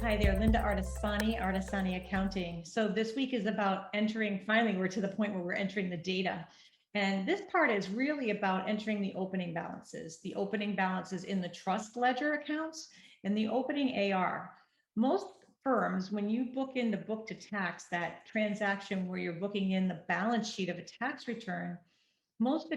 Hi there, Linda Artesani Accounting. So this week is about entering, finally, we're to the point where we're entering the data. And this part is really about entering the opening balances in the trust ledger accounts and the opening AR. Most firms, when you book in the book to tax, that transaction where you're booking in the balance sheet of a tax return, most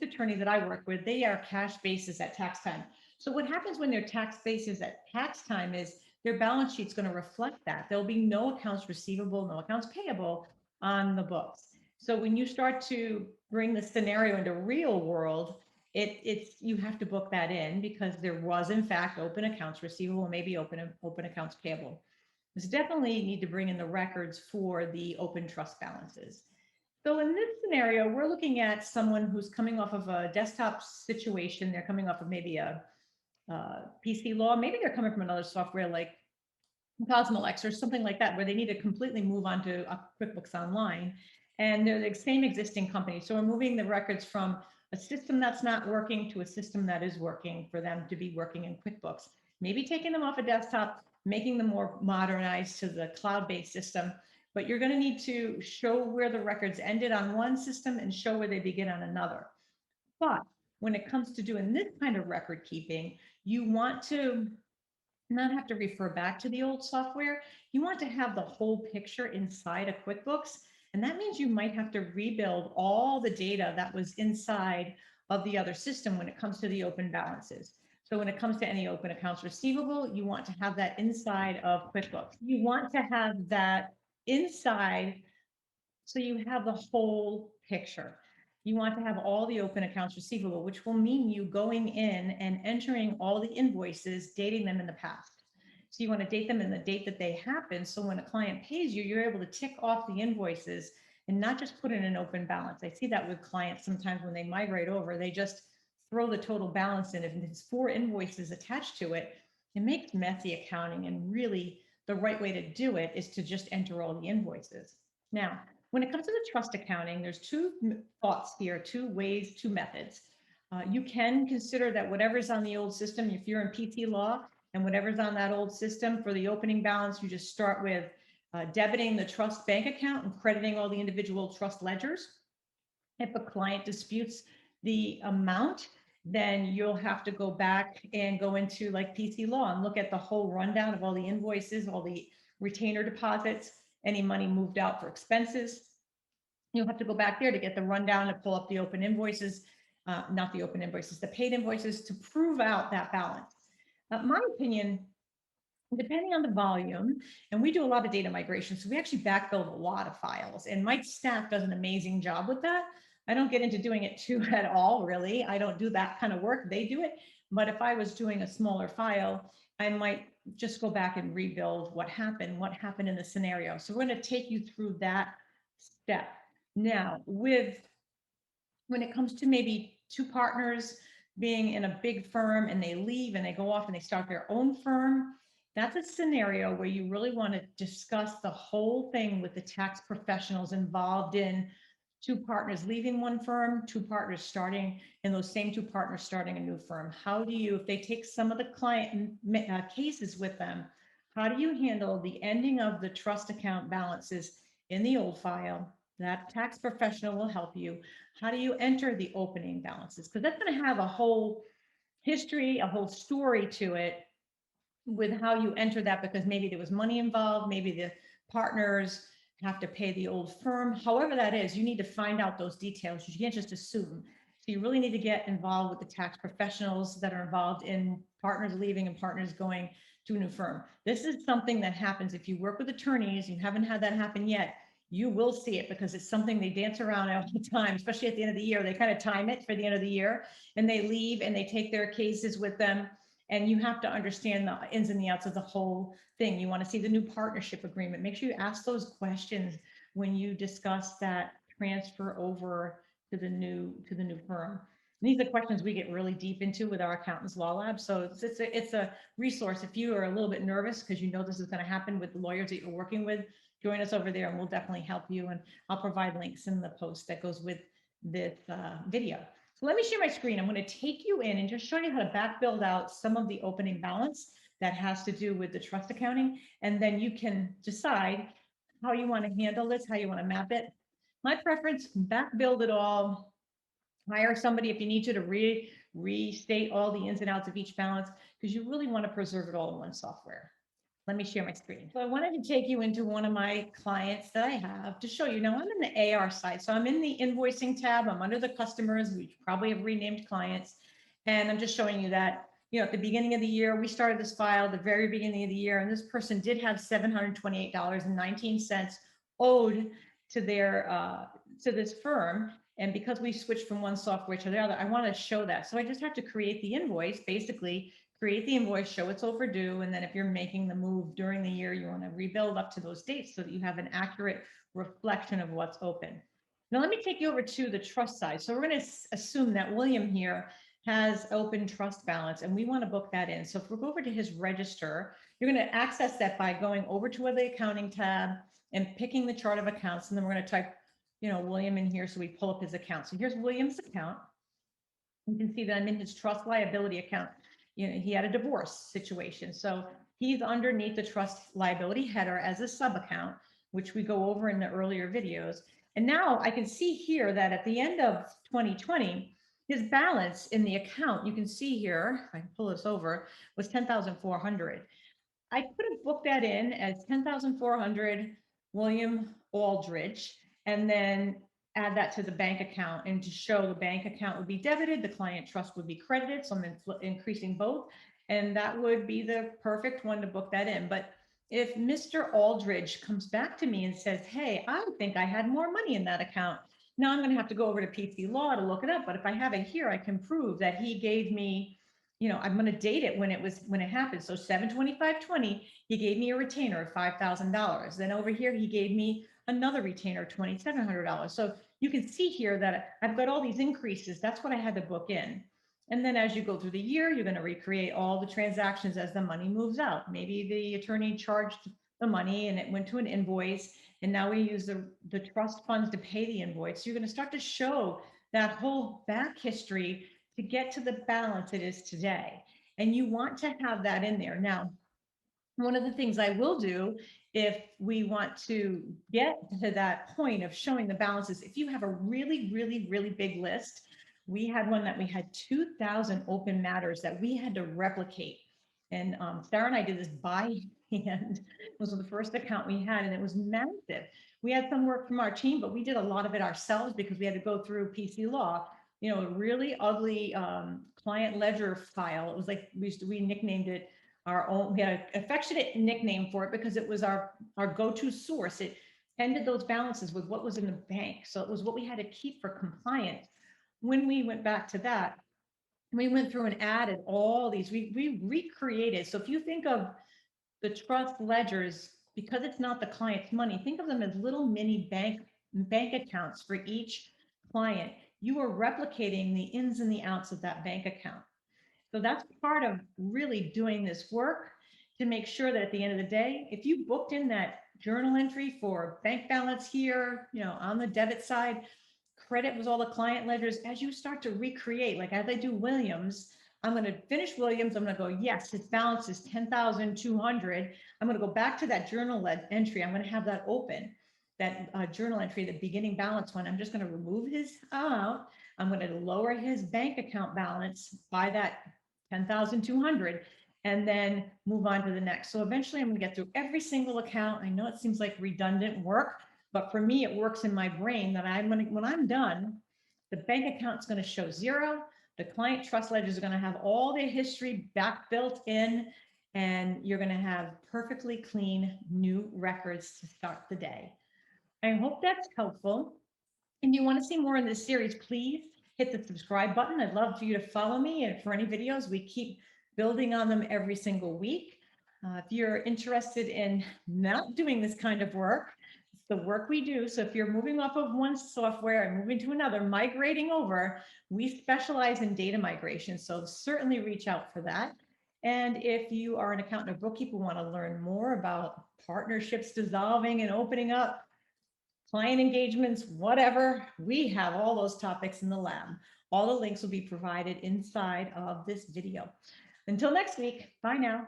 attorneys that I work with, they are cash basis at tax time. So what happens when they're tax basis at tax time is their balance sheet's going to reflect that. There'll be no accounts receivable, no accounts payable on the books. So when you start to bring the scenario into real world, it's you have to book that in because there was in fact open accounts receivable, maybe open accounts payable. There's definitely need to bring in the records for the open trust balances. So in this scenario, we're looking at someone who's coming off of a desktop situation. They're coming off of maybe a PC law. Maybe they're coming from another software like Cosmolex or something like that, where they need to completely move on to QuickBooks Online. And they're the same existing company. So we're moving the records from a system that's not working to a system that is working for them to be working in QuickBooks. Maybe taking them off a desktop, making them more modernized to the cloud-based system. But you're going to need to show where the records ended on one system and show where they begin on another. But when it comes to doing this kind of record keeping, you want to not have to refer back to the old software. You want to have the whole picture inside of QuickBooks. And that means you might have to rebuild all the data that was inside of the other system when it comes to the open balances. So when it comes to any open accounts receivable, you want to have that inside of QuickBooks. You want to have that inside so you have the whole picture. You want to have all the open accounts receivable, which will mean you going in and entering all the invoices, dating them in the past. So you want to date them in the date that they happen. So when a client pays you, you're able to tick off the invoices and not just put in an open balance. I see that with clients sometimes when they migrate over, they just throw the total balance in. If there's 4 invoices attached to it, it makes messy accounting. And really, the right way to do it is to just enter all the invoices. Now, when it comes to the trust accounting, there's 2 thoughts here, 2 ways, 2 methods. You can consider that whatever's on the old system, if you're in PT law and whatever's on that old system for the opening balance, you just start with debiting the trust bank account and crediting all the individual trust ledgers. If a client disputes the amount, then you'll have to go back and go into like PC law and look at the whole rundown of all the invoices, all the retainer deposits, any money moved out for expenses. You'll have to go back there to get the rundown and pull up the open invoices, not the open invoices, the paid invoices to prove out that balance. My opinion, depending on the volume, and we do a lot of data migration, so we actually backbuild a lot of files, and my staff does an amazing job with that. I don't get into doing it too at all, really. I don't do that kind of work. They do it. But if I was doing a smaller file, I might just go back and rebuild what happened in the scenario. So we're going to take you through that step. Now, when it comes to maybe 2 partners being in a big firm and they leave and they go off and they start their own firm, that's a scenario where you really want to discuss the whole thing with the tax professionals involved in 2 partners leaving one firm, 2 partners starting, and those same 2 partners starting a new firm. How do you, if they take some of the client cases with them, how do you handle the ending of the trust account balances in the old file? That tax professional will help you. How do you enter the opening balances? Because that's going to have a whole history, a whole story to it with how you enter that, because maybe there was money involved, maybe the partners have to pay the old firm. However that is, you need to find out those details. You can't just assume. So you really need to get involved with the tax professionals that are involved in partners leaving and partners going to a new firm. This is something that happens if you work with attorneys. You haven't had that happen yet. You will see it because it's something they dance around all the time, especially at the end of the year. They kind of time it for the end of the year and they leave and they take their cases with them. And you have to understand the ins and the outs of the whole thing. You want to see the new partnership agreement. Make sure you ask those questions when you discuss that transfer over to the new firm. And these are questions we get really deep into with our accountants law lab. So it's a resource. If you are a little bit nervous because you know this is going to happen with the lawyers that you're working with, join us over there and we'll definitely help you. And I'll provide links in the post that goes with this video. So let me share my screen. I'm going to take you in and just show you how to back build out some of the opening balance that has to do with the trust accounting. And then you can decide how you want to handle this, how you want to map it. My preference, back build it all, hire somebody if you need to restate all the ins and outs of each balance, because you really want to preserve it all in one software. Let me share my screen. So I wanted to take you into one of my clients that I have to show you. Now I'm in the AR side. So I'm in the invoicing tab. I'm under the customers. We probably have renamed clients. And I'm just showing you that, at the beginning of the year, we started this file, the very beginning of the year, and this person did have $728.19 owed to their, to this firm. And because we switched from one software to the other, I want to show that. So I just have to create the invoice, basically create the invoice, show it's overdue. And then if you're making the move during the year, you want to rebuild up to those dates so that you have an accurate reflection of what's open. Now, let me take you over to the trust side. So we're going to assume that William here has open trust balance and we want to book that in. So if we go over to his register, you're going to access that by going over to the accounting tab and picking the chart of accounts. And then we're going to type, William in here. So we pull up his account. So here's William's account. You can see that I'm in his trust liability account. He had a divorce situation. So he's underneath the trust liability header as a sub account, which we go over in the earlier videos. And now I can see here that at the end of 2020, his balance in the account, you can see here, if I can pull this over, was 10,400. I could have booked that in as 10,400 William Aldridge, and then add that to the bank account, and to show the bank account would be debited, the client trust would be credited. So I'm increasing both, and that would be the perfect one to book that in. But if Mr. Aldridge comes back to me and says, hey, I think I had more money in that account, now I'm going to have to go over to PC Law to look it up. But if I have it here, I can prove that he gave me, I'm going to date it when it happened. So 7/25/20, he gave me a retainer of $5,000. Then over here, he gave me another retainer of $2,700. So you can see here that I've got all these increases. That's what I had to book in. And then as you go through the year, you're going to recreate all the transactions as the money moves out. Maybe the attorney charged the money and it went to an invoice, and now we use the trust funds to pay the invoice. So you're going to start to show that whole back history to get to the balance it is today. And you want to have that in there. Now, one of the things I will do if we want to get to that point of showing the balances, if you have a really, really, really big list, we had one that we had 2,000 open matters that we had to replicate. And Sarah and I did this by hand. It was the first account we had, and it was massive. We had some work from our team, but we did a lot of it ourselves because we had to go through PC Law, a really ugly client ledger file. It was like, we nicknamed it our own. We had an affectionate nickname for it because it was our go-to source. It ended those balances with what was in the bank. So it was what we had to keep for compliance. When we went back to that, we went through and added all these, we recreated. So if you think of the trust ledgers, because it's not the client's money, think of them as little mini bank accounts for each client. You are replicating the ins and the outs of that bank account. So that's part of really doing this work to make sure that at the end of the day, if you booked in that journal entry for bank balance here, on the debit side, credit was all the client ledgers, as you start to recreate, like as I do Williams, I'm going to finish Williams. I'm going to go, yes, his balance is 10,200. I'm going to go back to that journal entry. I'm going to have that open, that journal entry, the beginning balance one. I'm just going to remove his amount. I'm going to lower his bank account balance by that 10,200 and then move on to the next. So eventually I'm going to get through every single account. I know it seems like redundant work, but for me, it works in my brain that when I'm done, the bank account's going to show zero. The client trust ledgers are going to have all their history back built in, and you're going to have perfectly clean new records to start the day. I hope that's helpful. And you want to see more in this series, please hit the subscribe button. I'd love for you to follow me, and for any videos, we keep building on them every single week. If you're interested in not doing this kind of work, it's the work we do. So if you're moving off of one software and moving to another, migrating over, we specialize in data migration. So certainly reach out for that. And if you are an accountant or bookkeeper, want to learn more about partnerships dissolving and opening up, client engagements, whatever, we have all those topics in the lab. All the links will be provided inside of this video. Until next week, bye now.